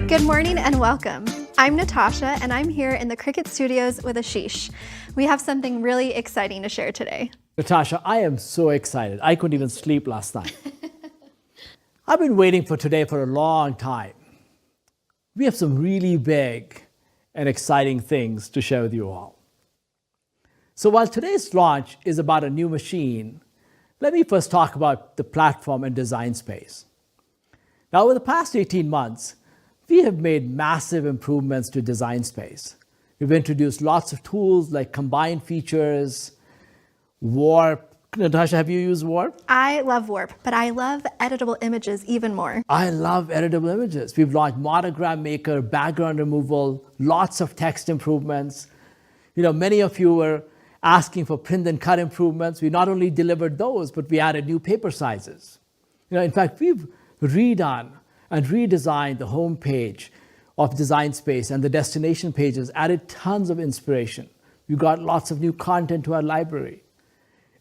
Good morning and welcome. I'm Natasha and I'm here in the Cricut studios with Ashish. We have something really exciting to share today. Natasha, I am so excited. I couldn't even sleep last night. I've been waiting for today for a long time. We have some really big and exciting things to share with you all. So while today's launch is about a new machine, let me first talk about the platform and design space. Now, over the past 18 months, we have made massive improvements to design space. We've introduced lots of tools like combined features, Warp. Natasha, have you used Warp? I love Warp, but I love editable images even more. I love editable images. We've launched Monogram Maker, background removal, lots of text improvements. You know, many of you were asking for print and cut improvements. We not only delivered those, but we added new paper sizes. You know, in fact, we've redone and redesigned the home page of Design Space and the destination pages, added tons of inspiration. We got lots of new content to our library.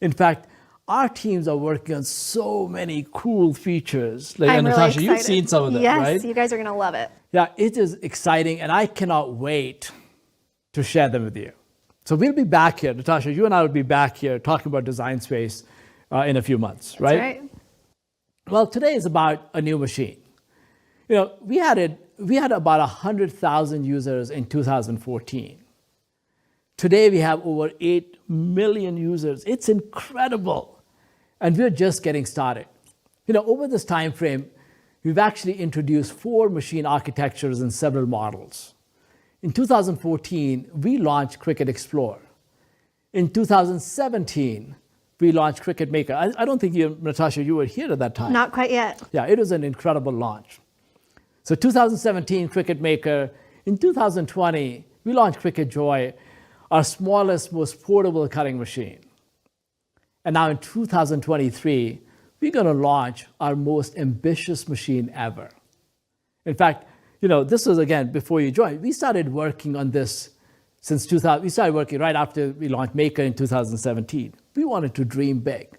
In fact, our teams are working on so many cool features. Like, I'm Natasha, really you've seen some of them, yes, right? Yes, you guys are gonna love it. Yeah, it is exciting and I cannot wait to share them with you. So we'll be back here. Natasha, you and I will be back here talking about Design Space in a few months, That's right? right. Well, today is about a new machine. You know, we had about 100,000 users in 2014. Today we have over 8 million users. It's incredible. And we're just getting started. You know, over this time frame, we've actually introduced 4 machine architectures and several models. In 2014, we launched Cricut Explore. In 2017, we launched Cricut Maker. I don't think you, Natasha, you were here at that time. Not quite yet. Yeah, it was an incredible launch. So 2017, Cricut Maker. In 2020, we launched Cricut Joy, our smallest, most portable cutting machine. And now in 2023, we're going to launch our most ambitious machine ever. In fact, you know, this was, again, before you joined. We started working on this since 2000. We started working right after we launched Maker in 2017. We wanted to dream big.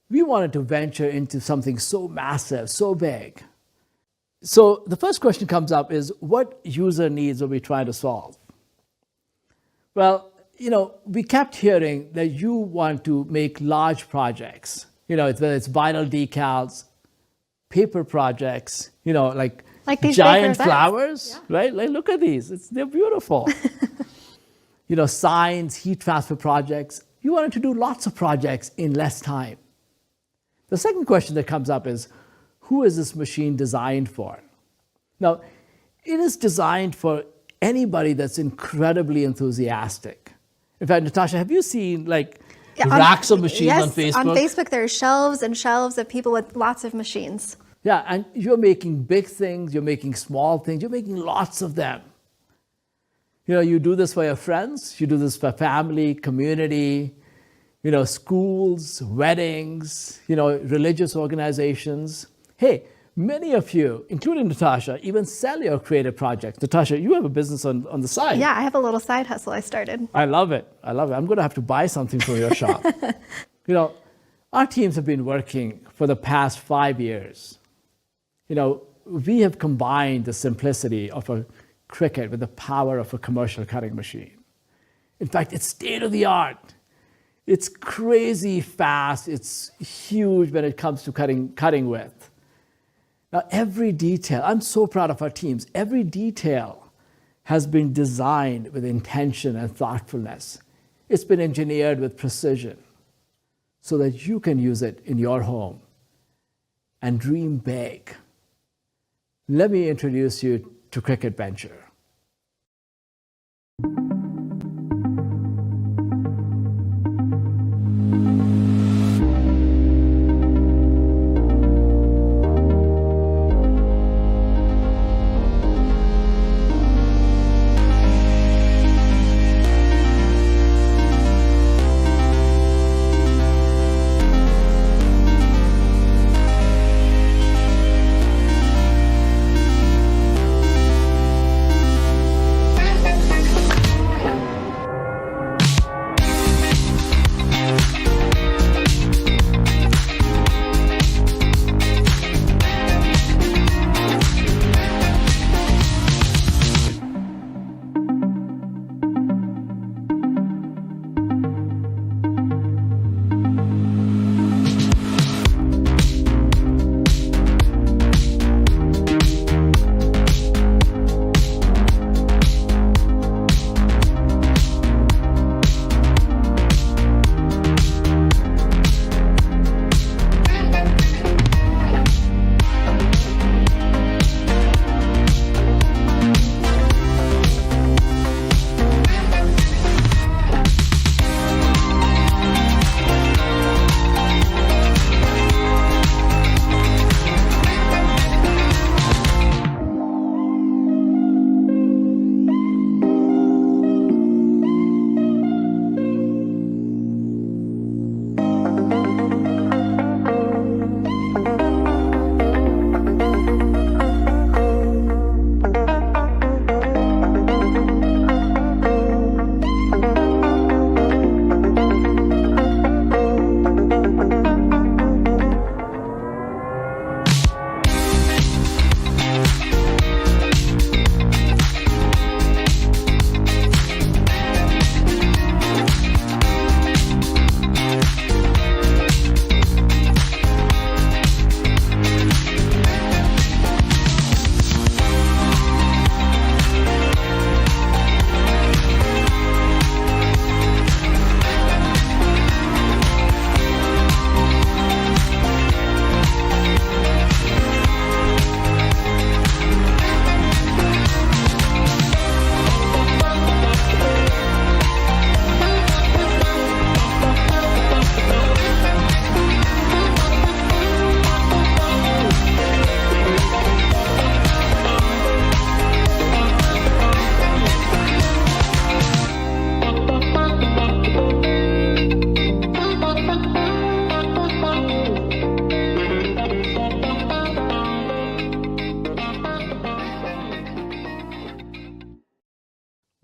We wanted to venture into something so massive, so big. So the first question comes up is, what user needs are we trying to solve? Well, you know, we kept hearing that you want to make large projects. You know, whether it's vinyl decals, paper projects, you know, like these giant baker flowers, yeah. right? Like, look at these. They're beautiful. You know, signs, heat transfer projects. You wanted to do lots of projects in less time. The second question that comes up is, who is this machine designed for? Now, it is designed for anybody that's incredibly enthusiastic. In fact, Natasha, have you seen racks of machines on Facebook? Yes, on Facebook there are shelves and shelves of people with lots of machines. Yeah, and you're making big things, you're making small things, you're making lots of them. You know, you do this for your friends, you do this for family, community, you know, schools, weddings, you know, religious organizations. Hey, many of you, including Natasha, even sell your creative projects. Natasha, you have a business on the side. Yeah, I have a little side hustle I started. I love it. I love it. I'm going to have to buy something from your shop. You know, our teams have been working for the past 5 years. You know, we have combined the simplicity of a Cricut with the power of a commercial cutting machine. In fact, it's state of the art. It's crazy fast. It's huge when it comes to cutting width. Now, every detail, I'm so proud of our teams. Every detail has been designed with intention and thoughtfulness. It's been engineered with precision so that you can use it in your home and dream big. Let me introduce you to Cricut Venture.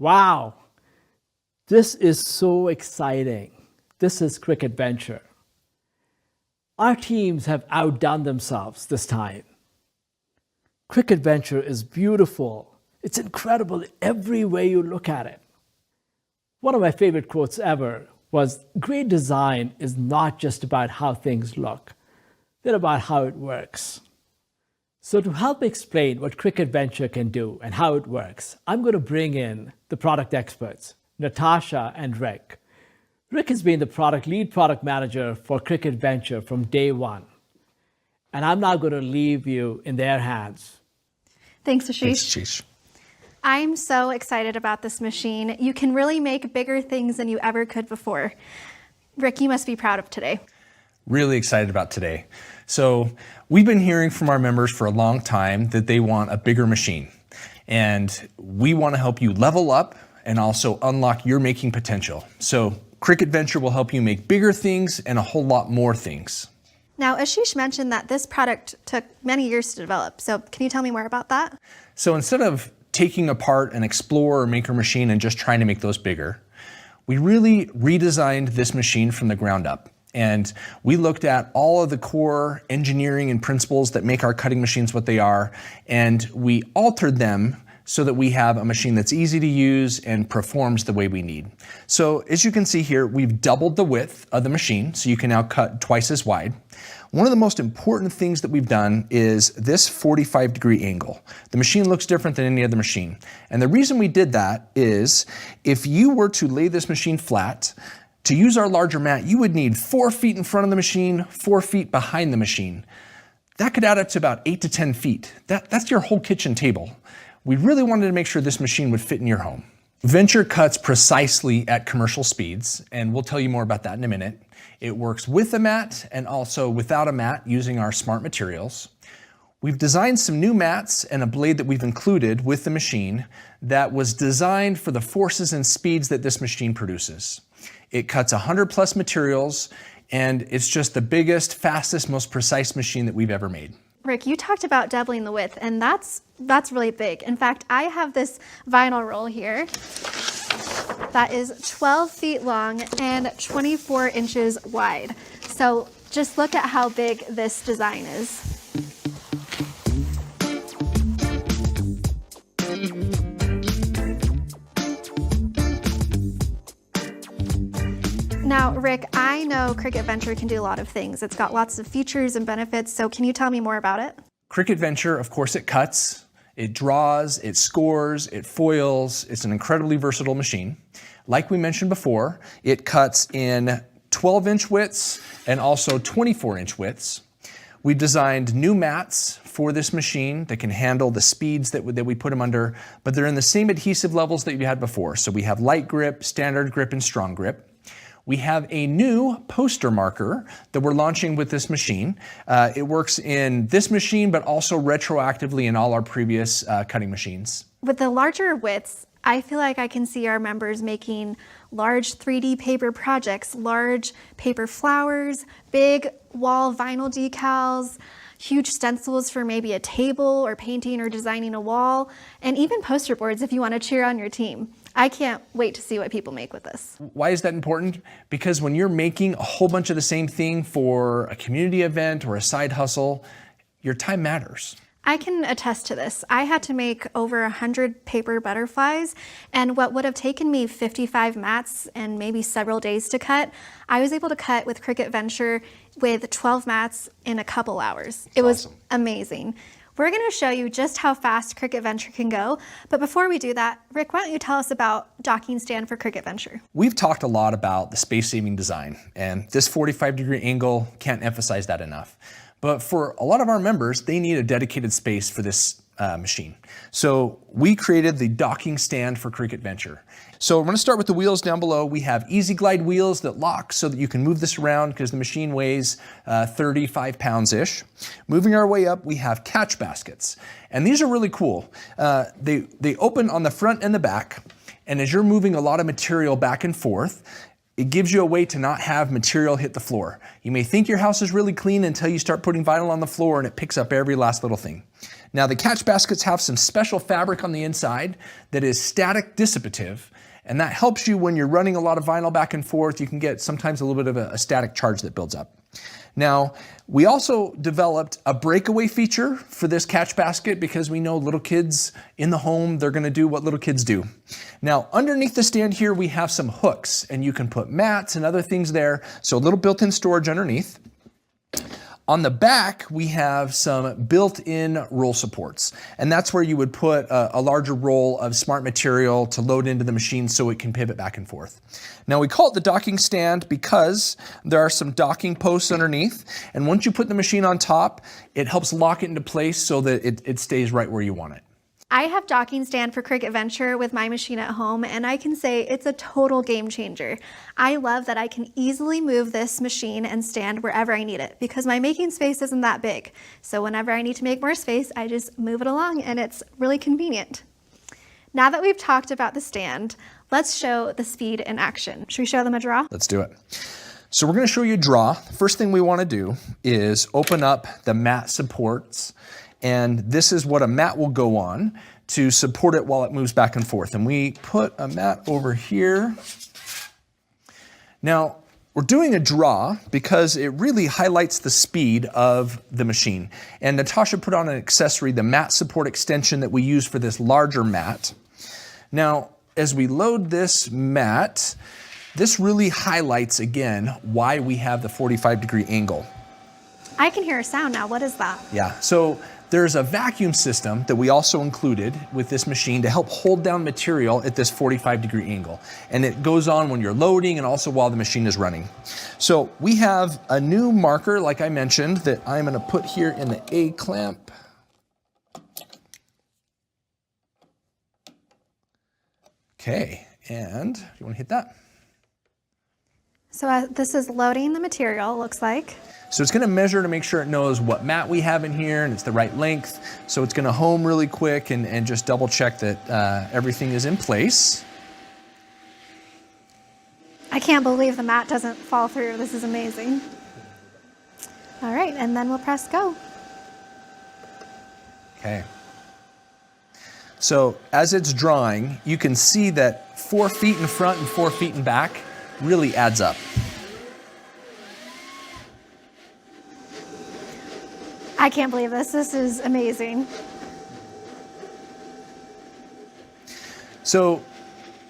Wow, this is so exciting. This is Cricut Venture. Our teams have outdone themselves this time. Cricut Venture is beautiful. It's incredible every way you look at it. One of my favorite quotes ever was, "Great design is not just about how things look, they're about how it works." So to help explain what Cricut Venture can do and how it works, I'm going to bring in the product experts, Natasha and Rick. Rick has been the lead product manager for Cricut Venture from day one. And I'm now going to leave you in their hands. Thanks, Ashish. Thanks, Ashish. I'm so excited about this machine. You can really make bigger things than you ever could before. Rick, you must be proud of today. Really excited about today. So we've been hearing from our members for a long time that they want a bigger machine. And we want to help you level up and also unlock your making potential. So Cricut Venture will help you make bigger things and a whole lot more things. Now, Ashish mentioned that this product took many years to develop. So can you tell me more about that? So instead of taking apart an Explorer or Maker machine and just trying to make those bigger, we really redesigned this machine from the ground up. And we looked at all of the core engineering and principles that make our cutting machines what they are, and we altered them so that we have a machine that's easy to use and performs the way we need. So as you can see here, we've doubled the width of the machine, so you can now cut twice as wide. One of the most important things that we've done is this 45-degree angle. The machine looks different than any other machine. And the reason we did that is if you were to lay this machine flat, to use our larger mat, you would need 4 feet in front of the machine, 4 feet behind the machine. That could add up to about 8 to 10 feet. That's your whole kitchen table. We really wanted to make sure this machine would fit in your home. Venture cuts precisely at commercial speeds, and we'll tell you more about that in a minute. It works with a mat and also without a mat using our smart materials. We've designed some new mats and a blade that we've included with the machine that was designed for the forces and speeds that this machine produces. It cuts 100 plus materials, and it's just the biggest, fastest, most precise machine that we've ever made. Rick, you talked about doubling the width, and that's really big. In fact, I have this vinyl roll here that is 12 feet long and 24 inches wide. So just look at how big this design is. Now, Rick, I know Cricut Venture can do a lot of things. It's got lots of features and benefits, so can you tell me more about it? Cricut Venture, of course, it cuts, it draws, it scores, it foils. It's an incredibly versatile machine. Like we mentioned before, it cuts in 12-inch widths and also 24-inch widths. We designed new mats for this machine that can handle the speeds that we put them under, but they're in the same adhesive levels that you had before. So we have light grip, standard grip, and strong grip. We have a new poster marker that we're launching with this machine. It works in this machine, but also retroactively in all our previous cutting machines. With the larger widths, I feel like I can see our members making large 3D paper projects, large paper flowers, big wall vinyl decals, huge stencils for maybe a table or painting or designing a wall, and even poster boards if you want to cheer on your team. I can't wait to see what people make with this. Why is that important? Because when you're making a whole bunch of the same thing for a community event or a side hustle, your time matters. I can attest to this. I had to make over 100 paper butterflies, and what would have taken me 55 mats and maybe several days to cut, I was able to cut with Cricut Venture with 12 mats in a couple hours. It was awesome. Amazing. We're going to show you just how fast Cricut Venture can go, but before we do that, Rick, why don't you tell us about docking stand for Cricut Venture? We've talked a lot about the space-saving design, and this 45-degree angle can't emphasize that enough. But for a lot of our members, they need a dedicated space for this machine. So we created the docking stand for Cricut Venture. So we're going to start with the wheels down below. We have easy glide wheels that lock so that you can move this around because the machine weighs 35 pounds-ish. Moving our way up, we have catch baskets. And these are really cool. They open on the front and the back. And as you're moving a lot of material back and forth, it gives you a way to not have material hit the floor. You may think your house is really clean until you start putting vinyl on the floor and it picks up every last little thing. Now the catch baskets have some special fabric on the inside that is static dissipative, and that helps you when you're running a lot of vinyl back and forth. You can get sometimes a little bit of a static charge that builds up. Now, we also developed a breakaway feature for this catch basket because we know little kids in the home, they're gonna do what little kids do. Now, underneath the stand here, we have some hooks, and you can put mats and other things there, so a little built-in storage underneath. On the back, we have some built-in roll supports, and that's where you would put a larger roll of smart material to load into the machine so it can pivot back and forth. Now, we call it the docking stand because there are some docking posts underneath, and once you put the machine on top, it helps lock it into place so that it stays right where you want it. I have docking stand for Cricut Venture with my machine at home, and I can say it's a total game changer. I love that I can easily move this machine and stand wherever I need it because my making space isn't that big. So whenever I need to make more space, I just move it along, and it's really convenient. Now that we've talked about the stand, let's show the speed in action. Should we show them a draw? Let's do it. So we're going to show you a draw. First thing we want to do is open up the mat supports. And this is what a mat will go on to support it while it moves back and forth. And we put a mat over here. Now, we're doing a draw because it really highlights the speed of the machine. And Natasha put on an accessory, the mat support extension that we use for this larger mat. Now, as we load this mat, this really highlights, again, why we have the 45-degree angle. I can hear a sound now. What is that? Yeah, so there's a vacuum system that we also included with this machine to help hold down material at this 45-degree angle. And it goes on when you're loading and also while the machine is running. So we have a new marker, like I mentioned, that I'm gonna put here in the A clamp. Okay, and you wanna hit that? So this is loading the material, looks like. So it's gonna measure to make sure it knows what mat we have in here and it's the right length. So it's gonna home really quick and just double check that everything is in place. I can't believe the mat doesn't fall through. This is amazing. All right, and then we'll press go. Okay. So as it's drawing, you can see that 4 feet in front and 4 feet in back really adds up. I can't believe this. This is amazing. So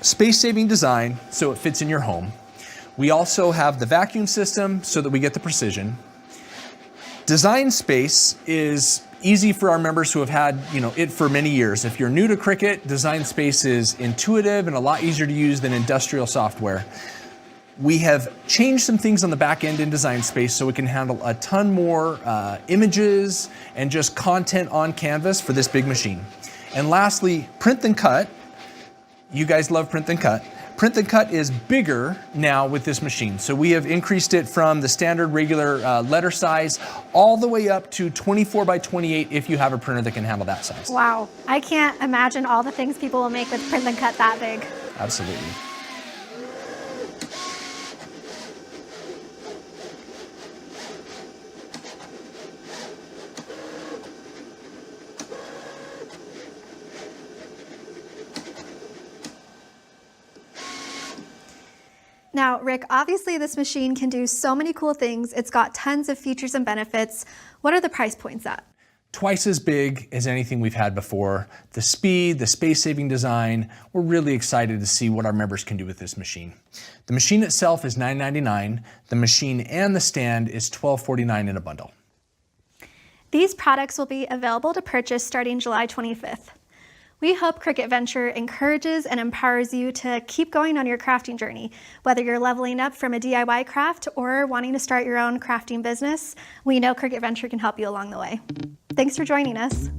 space-saving design, so it fits in your home. We also have the vacuum system so that we get the precision. Design space is easy for our members who have had it for many years. If you're new to Cricut, design space is intuitive and a lot easier to use than industrial software. We have changed some things on the back end in design space so we can handle a ton more images and just content on canvas for this big machine. And lastly, print and cut. You guys love print and cut. Print and cut is bigger now with this machine. So we have increased it from the standard regular letter size all the way up to 24 by 28 if you have a printer that can handle that size. Wow, I can't imagine all the things people will make with print and cut that big. Absolutely. Now, Rick, obviously this machine can do so many cool things. It's got tons of features and benefits. What are the price points at? Twice as big as anything we've had before. The speed, the space-saving design, we're really excited to see what our members can do with this machine. The machine itself is $9.99. The machine and the stand is $12.49 in a bundle. These products will be available to purchase starting July 25th. We hope Cricut Venture encourages and empowers you to keep going on your crafting journey. Whether you're leveling up from a DIY craft or wanting to start your own crafting business, we know Cricut Venture can help you along the way. Thanks for joining us.